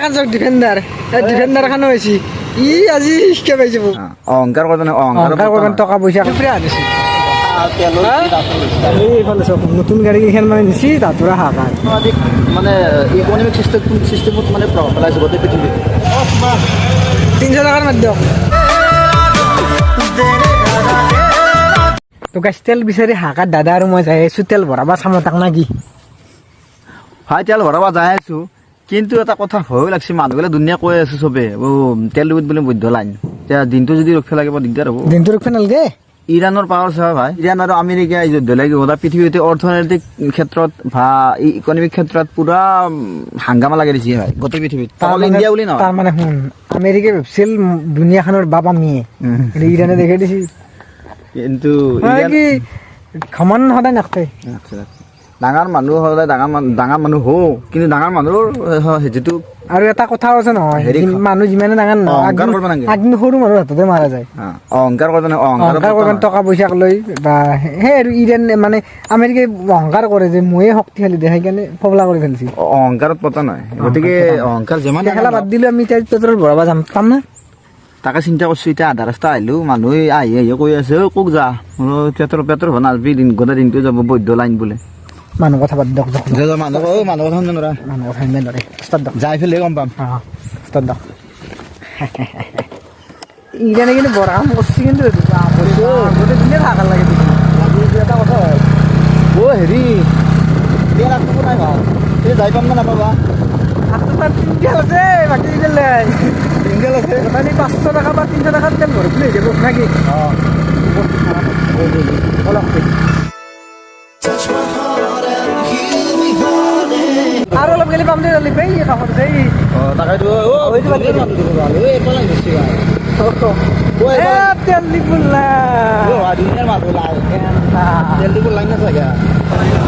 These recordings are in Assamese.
এখন যাক ডিফেন্ডার ডিফেন্ডার খানো হয়েছি ই আজি শিক্ষা পাই যাব অহংকার করবে না অহংকার করবেন টাকা পয়সা ফ্রি আনিছি এইফালে সব নতুন গাড়ী কেইখন মানে নিছি তাতোৰা হাকাৰ মানে ইকনমিক সিস্টেমত মানে প্ৰভাৱ পেলাইছে গোটেই পৃথিৱীত 300 টাকাৰ মাৰ দিয়ক তো গাছ তেল বিচাৰি হাকাৰ দাদা আৰু মই যাই আছো তেল ভৰাবা চামতাক না কি হয় তেল ভৰাবা যাই আছো কিন্তু এটা কথা ভয় লাগছে মানুহবিলাক দুনিয়া কৈ আছে চবে তেল ডিপুত বোলে বৈধ লাইন এতিয়া দিনটো যদি ৰখিব লাগিব দিগদাৰ হ'ব দিনটো ৰখিব নালাগে ইৰাণৰ পাৱাৰ চাবা ভাই ইৰাণ আৰু আমেৰিকা এই যুদ্ধ লাগি গোটেই পৃথিৱীতে অৰ্থনৈতিক ক্ষেত্ৰত বা ইকনমিক ক্ষেত্ৰত পুৰা হাংগামা লাগি দিছে ভাই গোটেই পৃথিৱীত ইণ্ডিয়া বুলি নহয় তাৰ মানে শুন আমেৰিকাই ভাবছিল দুনিয়াখনৰ বাপ আমিয়ে ইৰাণে দেখাই দিছে কিন্তু কি সমান সদায় নাখায় ডাঙৰ মানুহ সদায় ডাঙৰ মানুহ হওঁ কিন্তু ডাঙৰ মানুহৰ যিটো আৰু এটা কথা আছে নহয় মানুহ যিমানে ডাঙৰ নহয় আগদিন সৰু মানুহৰ হাততে মাৰা যায় অহংকাৰ কৰিব না অহংকাৰ কৰিব টকা পইচাক লৈ বা সেই আৰু ইৰাণ মানে আমেৰিকাই অহংকাৰ কৰে যে ময়ে শক্তিশালী দেখাই কাৰণে ফবলা কৰি ফেলছি অহংকাৰত পতা নহয় গতিকে অহংকাৰ যিমান খেলা বাদ দিলো আমি এতিয়া পেট্ৰল ভৰাব যাম পাম না তাকে চিন্তা কৰিছো এতিয়া আধা ৰাস্তা আহিলো মানুহে আহি কৈ আছে ক'ক যা পেট্ৰল নাযাবি গোটেই দিনটো যাব বৈধ লাইন বোলে মানুহ কথা বাদ দিয়ক মানুহ কথা শুনিব নোৱাৰা মানুহ কথা শুনিব নোৱাৰে ষ্টাৰ্ট দিয়ক যাই ফেলে গম পাম ষ্টাৰ্ট দিয়ক ইৰাণে কিন্তু বৰ কাম কৰিছে কিন্তু গোটেই দিনে ভাগাৰ লাগে এটা কথা হয় হেৰি তেল আগটো নাই ভাল যাই পাম না নাপাবা হাতত তাত তিনটেল আছে বাকী তিনটেল আছে মানে 500 টাকা বা 300 টাকাত তেল ভৰি পেলাই যাব নাকি আৰু অলপ গেলি পাম দে পাই কাষত যাই তাকেতো তেল দিবলা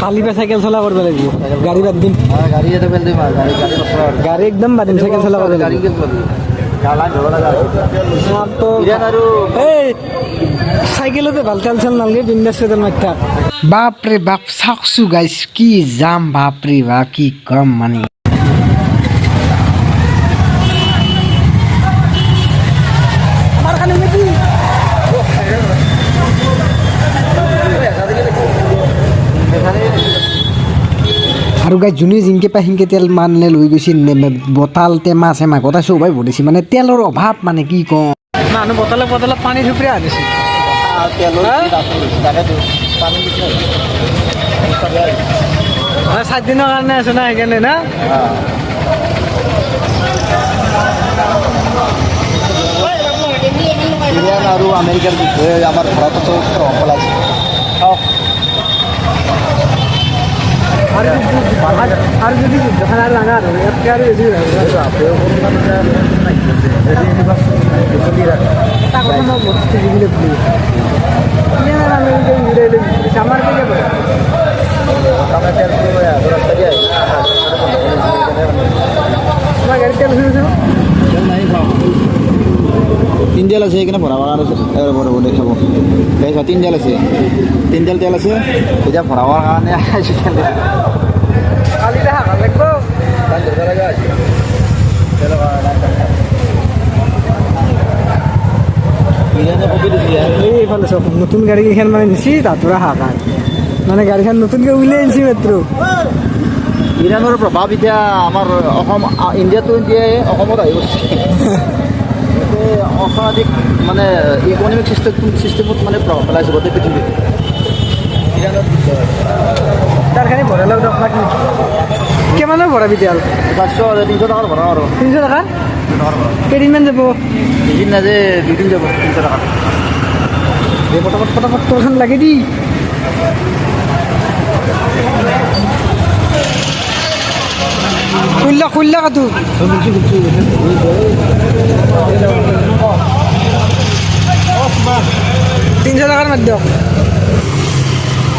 কালি পা চাইকেল চলা কৰিব লাগিব গাড়ী বাদ দিম গাড়ী একদম বাদ দিম চাইকেল চলা কৰিব লাগিব চাইকেলতে ভাল তেল চেল নালাগে বিন্দাছ তেল মাৰি বাপৰে বাপ চাওকচো গাইছ কি যাম বাপৰে বাপ কি কম মানে আৰু গাই যোনে জিনকে পাই সিনকে তেল মানে লৈ গৈছে বটাল টেমা চেমা গোটাই চবাই ভৰিছে মানে তেলৰ অভাৱ মানে কি কওঁ মানুহ বটলে পানী থুপৰি আনিছে 7 দিনৰ কাৰণে আছে না সেইকাৰণে না ইৰাণ আৰু আমেৰিকাৰ বিষয়ে আমাৰ ভাৰততো প্ৰভাৱ পেলাইছে আর যদি যখন আর লাগা আর বেশি আমার গাড়ি তেল তিনজাল আছে এখানে ভরাবার বড় বড় দেখাবো তিনজাল আছে তিনজাল তেল আছে এটা ভরাবার কারণে কালি দেখা লাগবো এইফালে সব নতুন গাড়ী কেইখন মানে নিছি তাতোৰা হাকাৰ মানে গাড়ীখন নতুনকৈ উলিয়াই আনিছি মাত্ৰ ইৰাণৰ প্ৰভাৱ এতিয়া আমাৰ অসম ইণ্ডিয়াতো এতিয়াই অসমত আহি গৈছে অৰ্থনৈতিক মানে ইকনমিক চিষ্টেমত মানে প্ৰভাৱ পেলাইছে গোটেই পৃথিৱীত তাৰখানি ভৰালেও দক নাকি কিমানৰ ভৰাবি তেল 300 টকাৰ ভৰাও আৰু 300 টকা কেইদিনমান যাব দুদিন নাযায় 2 দিন যাব 300 টকা ফটাফট তোৰখন লাগে দি খুললা কাটো 300 টাকার মার দিয়ক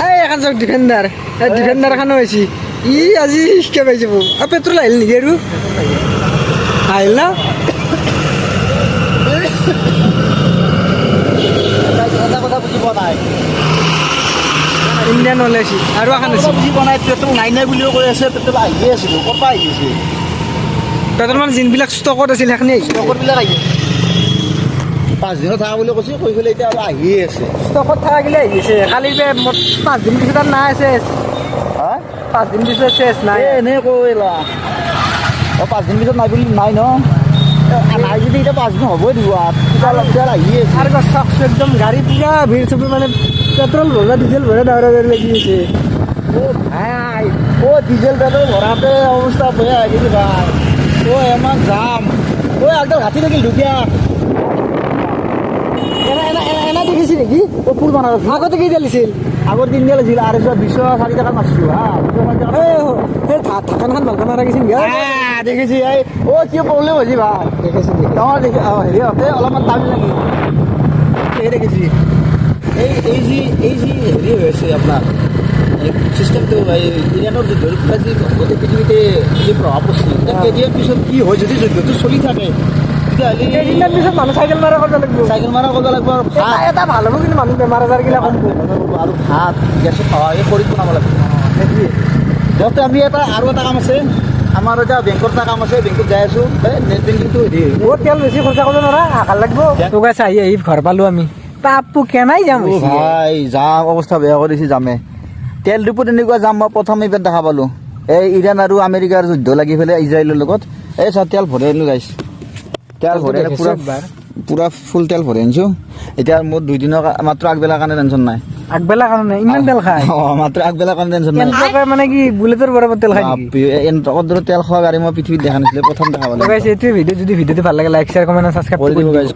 এই এখন যাক ডিফেন্ডার খানো হয়েছি ই আজি শিক্ষা পাই যাব পেট্রোল আহিল নেকি আৰু আহিল না কথা বুজি পোৱা নাই ইণ্ডিয়ান ওলাইছি আৰু এখন আছে বুজি পোৱা নাই পেট্ৰল নাই বুলিও কৈ আছে পেট্ৰল আহিয়ে আছিলোঁ ক'ৰ পৰা আহিছে তহঁতৰ মানে যোনবিলাক ষ্টকত আছিল সেইখিনি আহিছে ষ্টকৰবিলাক আহি 5 দিনত থকা বুলি কৈছে কৈ পেলাই এতিয়া আৰু আহিয়ে আছে ষ্টকত থাকিলে আহিছে কালি 5 দিন পিছত আৰু নাই শেষ হা 5 দিন পিছত শেষ নাই এনে কৈলা 5 দিন পিছত নাই বুলি নাই ন নাই যদি এতিয়া 5 দিন হ'বই দিব আৰু আহিয়ে আছে আৰু চাওকচোন একদম গাড়ী পুৰা ভিৰ চবে মানে পেট্ৰল ভৰা ডিজেল ভৰা ডাৱৰা ডাৱৰি লাগি আছে ভাই ডিজেল পেট্ৰল ভৰাতে অৱস্থা বেয়া হৈ গৈছে ভাই এমান যাম একদম হাতী থাকিল ঢুকীয়া এনে দেখিছে নেকি ফুল বনাব আগতে কি দিছিল আগৰ দিন দিছিল আৰু 204 টকা মাৰিছো হা সেই ঢাকানখন ভালকৈ মাৰা গৈছিল দেখিছি কি প্ৰব্লেম হৈছে ভাই দেখিছে ডাঙৰ দেখি হেৰি হওঁতে অলপমান দাম লাগে এই দেখিছি এই যি হেৰি হৈ আছে আপোনাৰ চিষ্টেমটো ইৰাণৰ যুদ্ধৰ পৰা যি গোটেই পৃথিৱীতে যি প্ৰভাৱ পৰিছিল কেইদিনমান পিছত কি হয় যদি যুদ্ধটো চলি থাকে কেইদিনমান পিছত মানুহ চাইকেল মাৰা কৰিব লাগিব চাইকেল মাৰা কৰিব লাগিব আৰু এটা ভাল হ'ব কিন্তু মানুহ বেমাৰ আজাৰ গিলা কম আৰু ভাত গেছত খাৱা এই খৰিত বনাব লাগিব যাওঁতে আমি আৰু এটা কাম আছে আমাৰ এতিয়া বেংকৰ এটা কাম আছে বেংকত যাই আছোঁ নেট বেংকিংটো হেৰি বহুত তেল বেছি খৰচা কৰিব নোৱাৰা হাকাৰ লাগিব তোক আছে আহি ঘৰ পালোঁ আমি পাপু কেনাই যাম ভাই যাম অৱস্থা বেয়া কৰিছে যামে তেল ডিপুত এনেকুৱা যাম মই প্ৰথম ইভেণ্ট দেখা পালোঁ এই ইৰাণ আৰু আমেৰিকাৰ যুদ্ধ লাগি পেলাই ইজৰাইলৰ লগত এই চব তেল ভৰাই আনিলোঁ গাইছ তেল ভৰাই পুৰা ফুল তেল ভৰাই আনিছোঁ এতিয়া মোৰ 2 দিনৰ মাত্ৰ আগবেলাৰ কাৰণে টেনশ্যন নাই আগবেলা কাৰণে ইমান তেল খায় মাত্ৰ আগবেলাৰ কাৰণে টেনশ্যন নাই মানে কি বুলেটৰ বৰাবৰ তেল খায় নেকি এনটকৰ দৰে তেল খোৱা গাড়ী মই পৃথিৱীত দেখা নাছিলোঁ প্ৰথম দেখা পালোঁ এইটোৱে ভিডিঅ' যদি ভিডিঅ'টো ভাল লাগে লাইক শ্বেয়াৰ কমেণ্ট ছাবস্ক্ৰাইব কৰি দিব গাইছ